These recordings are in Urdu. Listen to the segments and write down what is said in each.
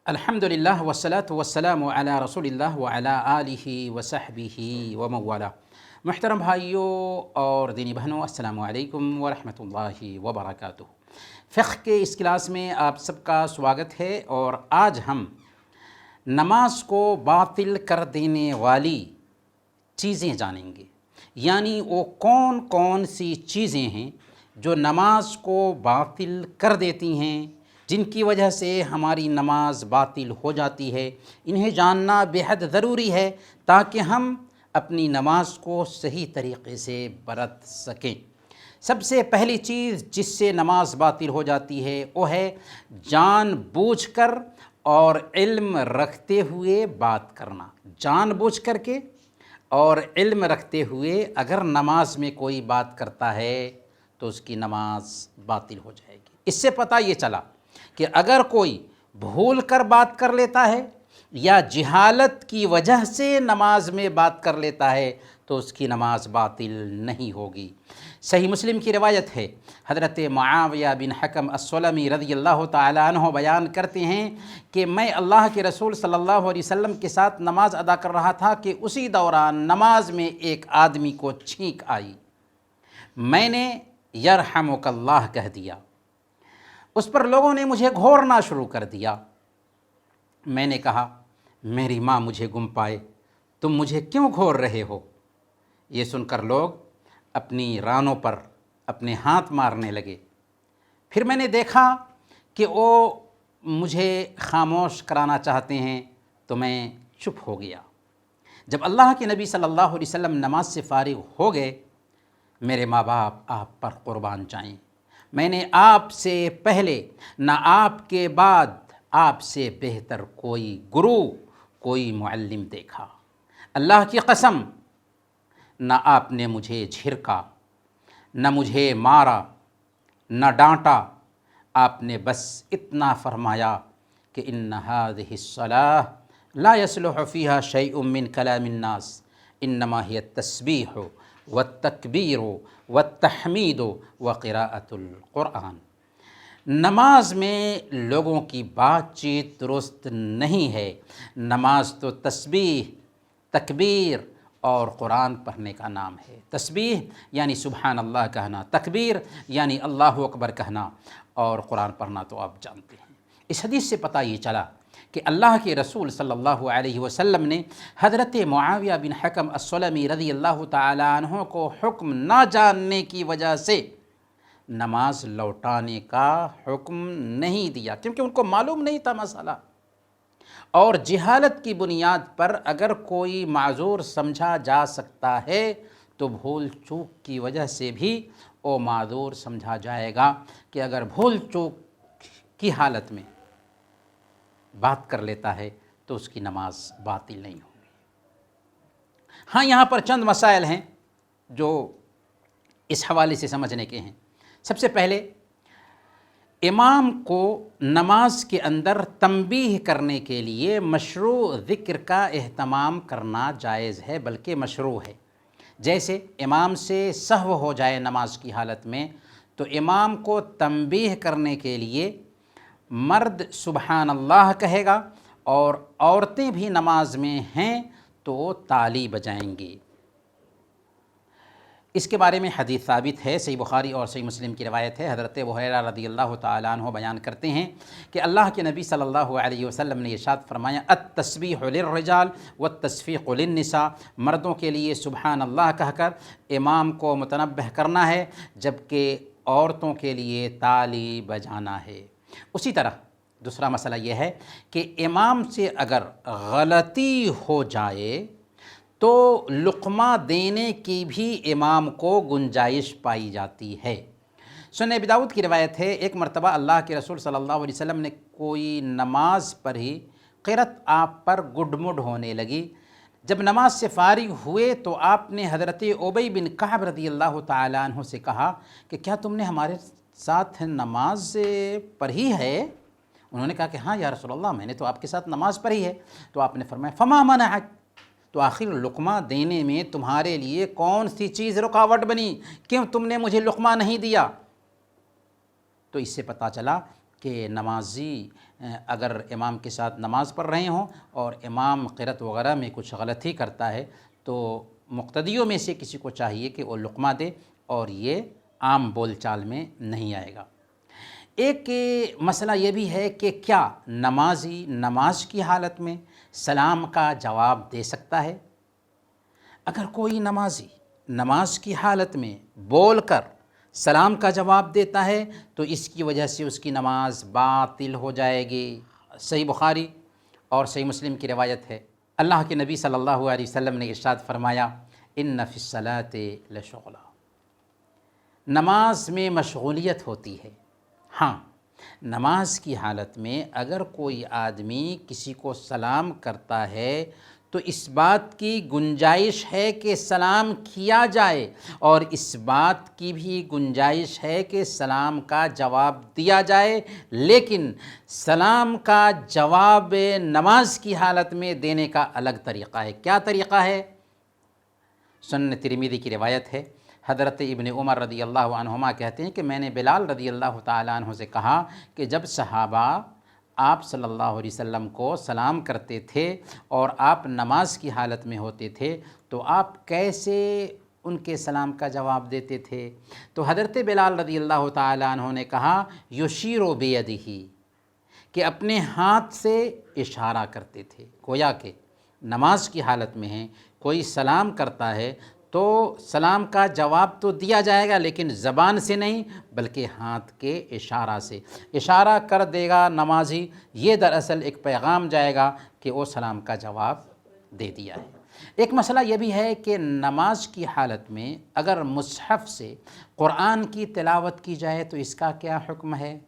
الحمدللہ والصلاة والسلام علی رسول اللہ وعلی آلہ وصحبہ ومن والہ۔ محترم بھائیوں اور دینی بہنوں، السلام علیکم ورحمۃ اللہ وبرکاتہ۔ فقہ کے اس کلاس میں آپ سب کا سواگت ہے، اور آج ہم نماز کو باطل کر دینے والی چیزیں جانیں گے، یعنی وہ کون کون سی چیزیں ہیں جو نماز کو باطل کر دیتی ہیں، جن کی وجہ سے ہماری نماز باطل ہو جاتی ہے۔ انہیں جاننا بے حد ضروری ہے تاکہ ہم اپنی نماز کو صحیح طریقے سے برت سکیں۔ سب سے پہلی چیز جس سے نماز باطل ہو جاتی ہے وہ ہے جان بوجھ کر اور علم رکھتے ہوئے بات کرنا۔ جان بوجھ کر کے اور علم رکھتے ہوئے اگر نماز میں کوئی بات کرتا ہے تو اس کی نماز باطل ہو جائے گی۔ اس سے پتہ یہ چلا کہ اگر کوئی بھول کر بات کر لیتا ہے یا جہالت کی وجہ سے نماز میں بات کر لیتا ہے تو اس کی نماز باطل نہیں ہوگی۔ صحیح مسلم کی روایت ہے، حضرت معاویہ بن حکم السلمی رضی اللہ تعالیٰ عنہ بیان کرتے ہیں کہ میں اللہ کے رسول صلی اللہ علیہ وسلم کے ساتھ نماز ادا کر رہا تھا کہ اسی دوران نماز میں ایک آدمی کو چھینک آئی۔ میں نے یرحمک اللہ کہہ دیا۔ اس پر لوگوں نے مجھے گھورنا شروع کر دیا۔ میں نے کہا، میری ماں مجھے گم پائے، تم مجھے کیوں گھور رہے ہو؟ یہ سن کر لوگ اپنی رانوں پر اپنے ہاتھ مارنے لگے۔ پھر میں نے دیکھا کہ وہ مجھے خاموش کرانا چاہتے ہیں تو میں چپ ہو گیا۔ جب اللہ کے نبی صلی اللہ علیہ وسلم نماز سے فارغ ہو گئے، میرے ماں باپ آپ پر قربان جائیں، میں نے آپ سے پہلے نہ آپ کے بعد آپ سے بہتر کوئی گرو، کوئی معلم دیکھا۔ اللہ کی قسم، نہ آپ نے مجھے جھڑکا، نہ مجھے مارا، نہ ڈانٹا، آپ نے بس اتنا فرمایا کہ ان هذه الصلاة لا يصلح فيها شيء من كلام الناس انما هي التسبيح والتکبیر والتحمید وقراءۃ القرآن۔ نماز میں لوگوں کی بات چیت درست نہیں ہے۔ نماز تو تسبیح، تکبیر اور قرآن پڑھنے کا نام ہے۔ تسبیح یعنی سبحان اللہ کہنا، تکبیر یعنی اللہ اکبر کہنا، اور قرآن پڑھنا تو آپ جانتے ہیں۔ اس حدیث سے پتہ یہ چلا کہ اللہ کے رسول صلی اللہ علیہ وسلم نے حضرت معاویہ بن حکم السلمی رضی اللہ تعالیٰ عنہ کو حکم نہ جاننے کی وجہ سے نماز لوٹانے کا حکم نہیں دیا، کیونکہ ان کو معلوم نہیں تھا مسئلہ۔ اور جہالت کی بنیاد پر اگر کوئی معذور سمجھا جا سکتا ہے تو بھول چوک کی وجہ سے بھی وہ معذور سمجھا جائے گا کہ اگر بھول چوک کی حالت میں بات کر لیتا ہے تو اس کی نماز باطل نہیں ہوگی۔ ہاں، یہاں پر چند مسائل ہیں جو اس حوالے سے سمجھنے کے ہیں۔ سب سے پہلے، امام کو نماز کے اندر تنبیہ کرنے کے لیے مشروع ذکر کا اہتمام کرنا جائز ہے، بلکہ مشروع ہے۔ جیسے امام سے سہو ہو جائے نماز کی حالت میں تو امام کو تنبیہ کرنے کے لیے مرد سبحان اللہ کہے گا، اور عورتیں بھی نماز میں ہیں تو وہ تالی بجائیں گی۔ اس کے بارے میں حدیث ثابت ہے، صحیح بخاری اور صحیح مسلم کی روایت ہے۔ حضرت ابو ہریرہ رضی اللہ تعالیٰ عنہ بیان کرتے ہیں کہ اللہ کے نبی صلی اللہ علیہ وسلم نے ارشاد فرمایا، التسبیح للرجال والتصفیق للنساء، مردوں کے لیے سبحان اللہ کہہ کر امام کو متنبہ کرنا ہے، جبکہ عورتوں کے لیے تالی بجانا ہے۔ اسی طرح دوسرا مسئلہ یہ ہے کہ امام سے اگر غلطی ہو جائے تو لقمہ دینے کی بھی امام کو گنجائش پائی جاتی ہے۔ سنن ابی داؤد کی روایت ہے، ایک مرتبہ اللہ کے رسول صلی اللہ علیہ وسلم نے کوئی نماز پڑھی، قرأت آپ پر گڈمڈ ہونے لگی۔ جب نماز سے فارغ ہوئے تو آپ نے حضرت ابی بن کعب رضی اللہ تعالیٰ عنہ سے کہا کہ کیا تم نے ہمارے ساتھ نماز پڑھی ہے؟ انہوں نے کہا کہ ہاں یا رسول اللہ، میں نے تو آپ کے ساتھ نماز پڑھی ہے۔ تو آپ نے فرمایا، فما منعک، تو آخر لقمہ دینے میں تمہارے لیے کون سی چیز رکاوٹ بنی؟ کیوں تم نے مجھے لقمہ نہیں دیا؟ تو اس سے پتہ چلا کہ نمازی اگر امام کے ساتھ نماز پڑھ رہے ہوں اور امام قرأت وغیرہ میں کچھ غلطی کرتا ہے تو مقتدیوں میں سے کسی کو چاہیے کہ وہ لقمہ دے، اور یہ عام بول چال میں نہیں آئے گا۔ ایک مسئلہ یہ بھی ہے کہ کیا نمازی نماز کی حالت میں سلام کا جواب دے سکتا ہے؟ اگر کوئی نمازی نماز کی حالت میں بول کر سلام کا جواب دیتا ہے تو اس کی وجہ سے اس کی نماز باطل ہو جائے گی۔ صحیح بخاری اور صحیح مسلم کی روایت ہے، اللہ کے نبی صلی اللہ علیہ وسلم نے ارشاد فرمایا، ان فی الصلاۃ لشغلا، نماز میں مشغولیت ہوتی ہے۔ ہاں، نماز کی حالت میں اگر کوئی آدمی کسی کو سلام کرتا ہے تو اس بات کی گنجائش ہے کہ سلام کیا جائے، اور اس بات کی بھی گنجائش ہے کہ سلام کا جواب دیا جائے، لیکن سلام کا جواب نماز کی حالت میں دینے کا الگ طریقہ ہے۔ کیا طریقہ ہے؟ سنن ترمذی کی روایت ہے، حضرت ابن عمر رضی اللہ عنہما کہتے ہیں کہ میں نے بلال رضی اللہ تعالیٰ عنہ سے کہا کہ جب صحابہ آپ صلی اللہ علیہ وسلم کو سلام کرتے تھے اور آپ نماز کی حالت میں ہوتے تھے تو آپ کیسے ان کے سلام کا جواب دیتے تھے؟ تو حضرت بلال رضی اللہ تعالیٰ عنہ نے کہا، یشیر بیدہ، کہ اپنے ہاتھ سے اشارہ کرتے تھے۔ گویا کہ نماز کی حالت میں ہیں، کوئی سلام کرتا ہے تو سلام کا جواب تو دیا جائے گا لیکن زبان سے نہیں بلکہ ہاتھ کے اشارہ سے اشارہ کر دے گا نمازی، یہ دراصل ایک پیغام جائے گا کہ وہ سلام کا جواب دے دیا ہے۔ ایک مسئلہ یہ بھی ہے کہ نماز کی حالت میں اگر مصحف سے قرآن کی تلاوت کی جائے تو اس کا کیا حکم ہے؟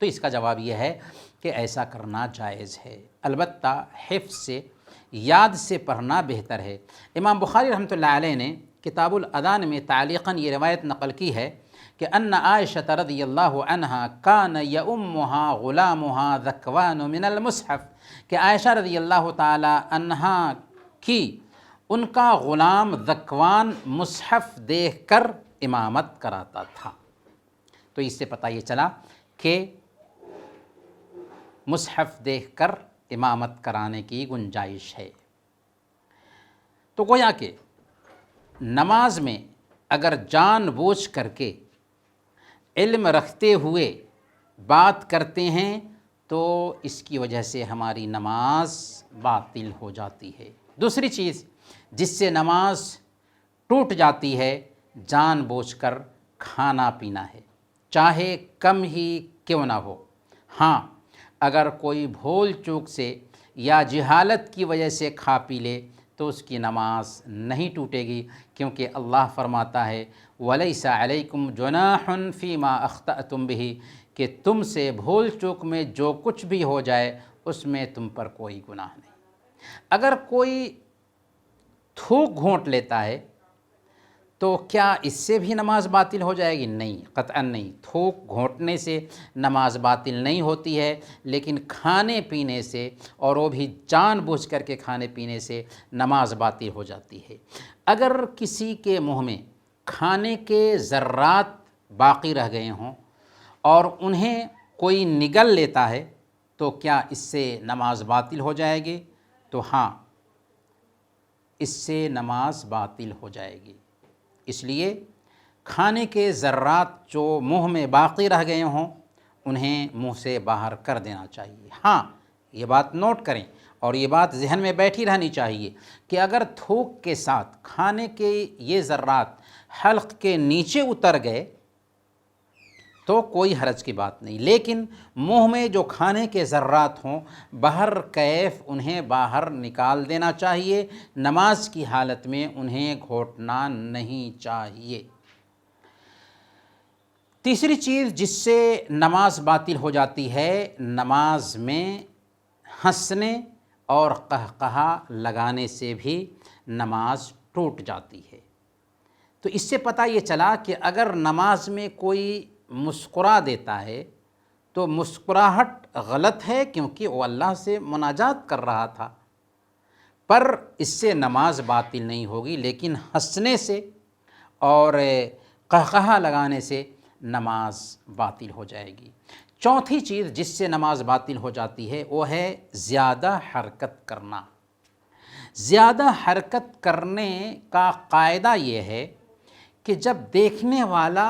تو اس کا جواب یہ ہے کہ ایسا کرنا جائز ہے، البتہ حفظ سے، یاد سے پڑھنا بہتر ہے۔ امام بخاری رحمۃ اللہ علیہ نے کتاب الاذان میں تعلیقاً یہ روایت نقل کی ہے کہ ان عائشہ رضی اللہ عنہا کان یؤمھا غلامھا ذکوان من المصحف، کہ عائشہ رضی اللہ تعالی عنہا کی ان کا غلام ذکوان مصحف دیکھ کر امامت کراتا تھا۔ تو اس سے پتہ یہ چلا کہ مصحف دیکھ کر امامت کرانے کی گنجائش ہے۔ تو گویا کہ نماز میں اگر جان بوجھ کر کے علم رکھتے ہوئے بات کرتے ہیں تو اس کی وجہ سے ہماری نماز باطل ہو جاتی ہے۔ دوسری چیز جس سے نماز ٹوٹ جاتی ہے، جان بوجھ کر کھانا پینا ہے، چاہے کم ہی کیوں نہ ہو۔ ہاں، اگر کوئی بھول چوک سے یا جہالت کی وجہ سے کھا پی لے تو اس کی نماز نہیں ٹوٹے گی، کیونکہ اللہ فرماتا ہے وَلَيْسَ عَلَيْكُمْ جُنَاحٌ فِي مَا أَخْطَأْتُمْ بِهِ، کہ تم سے بھول چوک میں جو کچھ بھی ہو جائے اس میں تم پر کوئی گناہ نہیں۔ اگر کوئی تھوک گھونٹ لیتا ہے تو کیا اس سے بھی نماز باطل ہو جائے گی؟ نہیں، قطعاً نہیں۔ تھوک گھونٹنے سے نماز باطل نہیں ہوتی ہے، لیکن کھانے پینے سے، اور وہ بھی جان بوجھ کر کے کھانے پینے سے نماز باطل ہو جاتی ہے۔ اگر کسی کے منہ میں کھانے کے ذرات باقی رہ گئے ہوں اور انہیں کوئی نگل لیتا ہے تو کیا اس سے نماز باطل ہو جائے گی؟ تو ہاں، اس سے نماز باطل ہو جائے گی۔ اس لیے کھانے کے ذرات جو منہ میں باقی رہ گئے ہوں انہیں منہ سے باہر کر دینا چاہیے۔ ہاں، یہ بات نوٹ کریں اور یہ بات ذہن میں بیٹھی رہنی چاہیے کہ اگر تھوک کے ساتھ کھانے کے یہ ذرات حلق کے نیچے اتر گئے تو کوئی حرج کی بات نہیں، لیکن منہ میں جو کھانے کے ذرات ہوں بہر کیف انہیں باہر نکال دینا چاہیے، نماز کی حالت میں انہیں گھونٹنا نہیں چاہیے۔ تیسری چیز جس سے نماز باطل ہو جاتی ہے، نماز میں ہنسنے اور قہقہا لگانے سے بھی نماز ٹوٹ جاتی ہے۔ تو اس سے پتہ یہ چلا کہ اگر نماز میں کوئی مسکرا دیتا ہے تو مسکراہٹ غلط ہے، کیونکہ وہ اللہ سے مناجات کر رہا تھا، پر اس سے نماز باطل نہیں ہوگی، لیکن ہنسنے سے اور قہقہا لگانے سے نماز باطل ہو جائے گی۔ چوتھی چیز جس سے نماز باطل ہو جاتی ہے وہ ہے زیادہ حرکت کرنا۔ زیادہ حرکت کرنے کا قاعدہ یہ ہے کہ جب دیکھنے والا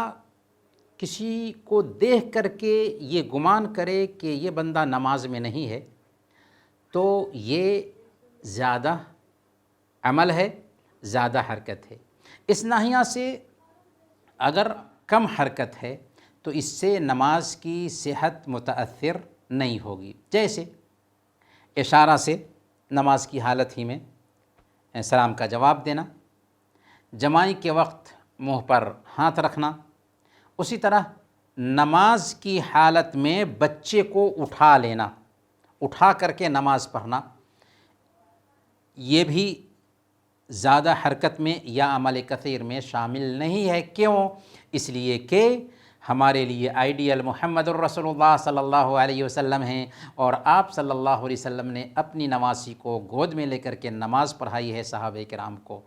کسی کو دیکھ کر کے یہ گمان کرے کہ یہ بندہ نماز میں نہیں ہے تو یہ زیادہ عمل ہے، زیادہ حرکت ہے۔ اس ناحیہ سے اگر کم حرکت ہے تو اس سے نماز کی صحت متاثر نہیں ہوگی۔ جیسے اشارہ سے نماز کی حالت ہی میں سلام کا جواب دینا، جماعی کے وقت منہ پر ہاتھ رکھنا، اسی طرح نماز کی حالت میں بچے کو اٹھا لینا، اٹھا کر کے نماز پڑھنا، یہ بھی زیادہ حرکت میں یا عمل کثیر میں شامل نہیں ہے۔ کیوں؟ اس لیے کہ ہمارے لیے آئیڈیل محمد الرسول اللہ صلی اللہ علیہ وسلم ہیں، اور آپ صلی اللہ علیہ وسلم نے اپنی نوازی کو گود میں لے کر کے نماز پڑھائی ہے صحابہ کرام کو۔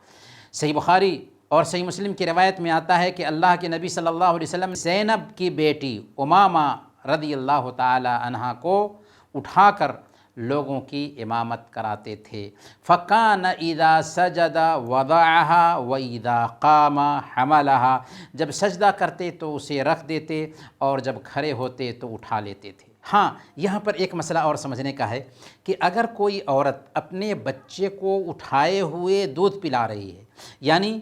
صحیح بخاری اور صحیح مسلم کی روایت میں آتا ہے کہ اللہ کے نبی صلی اللہ علیہ وسلم زینب کی بیٹی امامہ رضی اللہ تعالی عنہا کو اٹھا کر لوگوں کی امامت کراتے تھے۔ فَكَانَ إِذَا سَجَدَ وَضَعَهَا وَإِذَا قَامَ حَمَلَهَا، جب سجدہ کرتے تو اسے رکھ دیتے اور جب کھڑے ہوتے تو اٹھا لیتے تھے۔ ہاں، یہاں پر ایک مسئلہ اور سمجھنے کا ہے کہ اگر کوئی عورت اپنے بچے کو اٹھائے ہوئے دودھ پلا رہی ہے، یعنی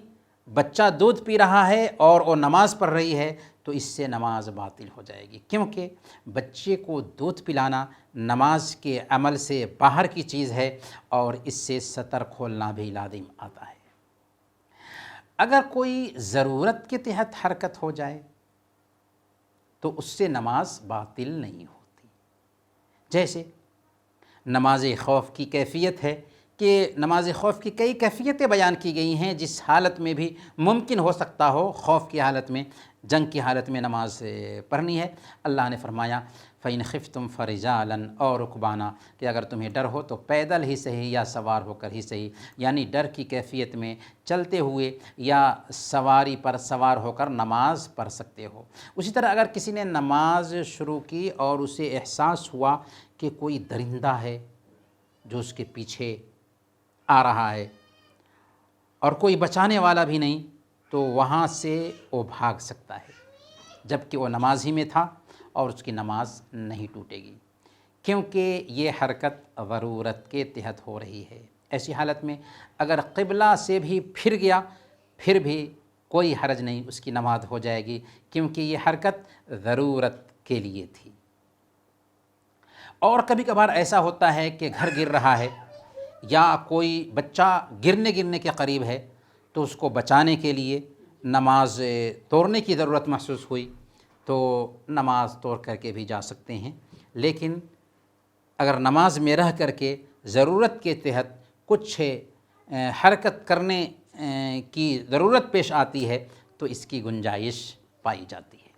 بچہ دودھ پی رہا ہے اور وہ نماز پڑھ رہی ہے، تو اس سے نماز باطل ہو جائے گی، کیونکہ بچے کو دودھ پلانا نماز کے عمل سے باہر کی چیز ہے اور اس سے سطر کھولنا بھی لازم آتا ہے۔ اگر کوئی ضرورت کے تحت حرکت ہو جائے تو اس سے نماز باطل نہیں ہوتی۔ جیسے نماز خوف کی کیفیت ہے کہ نماز خوف کی کئی کیفیتیں بیان کی گئی ہیں جس حالت میں بھی ممکن ہو سکتا ہو خوف کی حالت میں، جنگ کی حالت میں نماز پڑھنی ہے۔ اللہ نے فرمایا فَإِنْ خِفْتُمْ فَرِجَالًا أَوْ رُكْبَانًا، کہ اگر تمہیں ڈر ہو تو پیدل ہی صحیح یا سوار ہو کر ہی صحیح، یعنی ڈر کی کیفیت میں چلتے ہوئے یا سواری پر سوار ہو کر نماز پڑھ سکتے ہو۔ اسی طرح اگر کسی نے نماز شروع کی اور اسے احساس ہوا کہ کوئی درندہ ہے جو اس کے پیچھے آ رہا ہے اور کوئی بچانے والا بھی نہیں، تو وہاں سے وہ بھاگ سکتا ہے، جبکہ وہ نماز ہی میں تھا اور اس کی نماز نہیں ٹوٹے گی، کیونکہ یہ حرکت ضرورت کے تحت ہو رہی ہے۔ ایسی حالت میں اگر قبلہ سے بھی پھر گیا پھر بھی کوئی حرج نہیں، اس کی نماز ہو جائے گی، کیونکہ یہ حرکت ضرورت کے لیے تھی۔ اور کبھی کبھار ایسا ہوتا ہے کہ گھر گر رہا ہے یا کوئی بچہ گرنے کے قریب ہے تو اس کو بچانے کے لیے نماز توڑنے کی ضرورت محسوس ہوئی تو نماز توڑ کر کے بھی جا سکتے ہیں۔ لیکن اگر نماز میں رہ کر کے ضرورت کے تحت کچھ حرکت کرنے کی ضرورت پیش آتی ہے تو اس کی گنجائش پائی جاتی ہے۔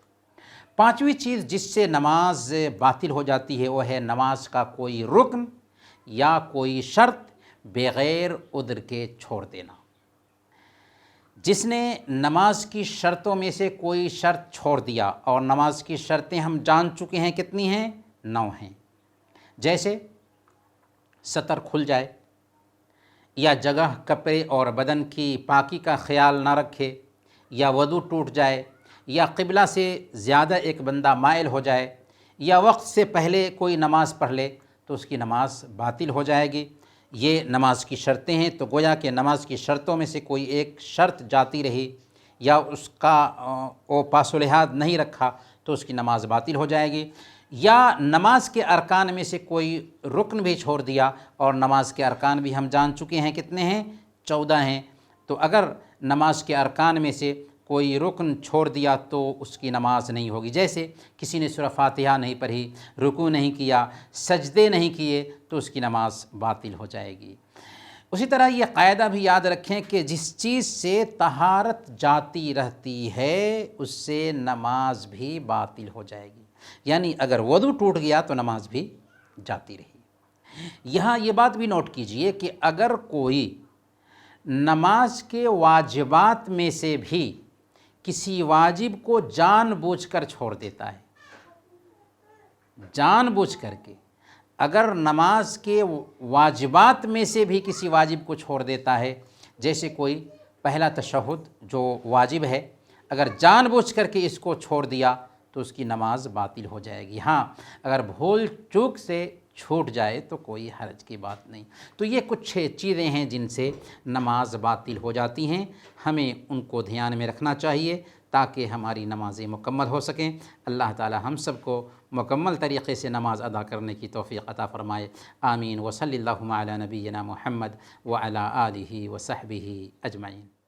پانچویں چیز جس سے نماز باطل ہو جاتی ہے وہ ہے نماز کا کوئی رکن یا کوئی شرط بغیر عذر کے چھوڑ دینا۔ جس نے نماز کی شرطوں میں سے کوئی شرط چھوڑ دیا، اور نماز کی شرطیں ہم جان چکے ہیں کتنی ہیں، 9 ہیں، جیسے سطر کھل جائے، یا جگہ کپڑے اور بدن کی پاکی کا خیال نہ رکھے، یا وضو ٹوٹ جائے، یا قبلہ سے زیادہ ایک بندہ مائل ہو جائے، یا وقت سے پہلے کوئی نماز پڑھ لے تو اس کی نماز باطل ہو جائے گی۔ یہ نماز کی شرطیں ہیں، تو گویا کہ نماز کی شرطوں میں سے کوئی ایک شرط جاتی رہی یا اس کا وہ پاس و لحاظ نہیں رکھا تو اس کی نماز باطل ہو جائے گی۔ یا نماز کے ارکان میں سے کوئی رکن بھی چھوڑ دیا، اور نماز کے ارکان بھی ہم جان چکے ہیں کتنے ہیں، 14 ہیں، تو اگر نماز کے ارکان میں سے کوئی رکن چھوڑ دیا تو اس کی نماز نہیں ہوگی۔ جیسے کسی نے سورہ فاتحہ نہیں پڑھی، رکوع نہیں کیا، سجدے نہیں کیے تو اس کی نماز باطل ہو جائے گی۔ اسی طرح یہ قاعدہ بھی یاد رکھیں کہ جس چیز سے طہارت جاتی رہتی ہے اس سے نماز بھی باطل ہو جائے گی، یعنی اگر وضو ٹوٹ گیا تو نماز بھی جاتی رہی۔ یہاں یہ بات بھی نوٹ کیجئے کہ اگر کوئی نماز کے واجبات میں سے بھی کسی واجب کو جان بوجھ کر چھوڑ دیتا ہے، جان بوجھ کر کے اگر نماز کے واجبات میں سے بھی کسی واجب کو چھوڑ دیتا ہے، جیسے کوئی پہلا تشہد جو واجب ہے، اگر جان بوجھ کر کے اس کو چھوڑ دیا تو اس کی نماز باطل ہو جائے گی۔ ہاں اگر بھول چوک سے چھوٹ جائے تو کوئی حرج کی بات نہیں۔ تو یہ کچھ چیزیں ہیں جن سے نماز باطل ہو جاتی ہیں، ہمیں ان کو دھیان میں رکھنا چاہیے تاکہ ہماری نمازیں مکمل ہو سکیں۔ اللہ تعالی ہم سب کو مکمل طریقے سے نماز ادا کرنے کی توفیق عطا فرمائے۔ آمین۔ وصلی اللہ علی نبینا محمد وعلی آلہ وصحبہ اجمعین۔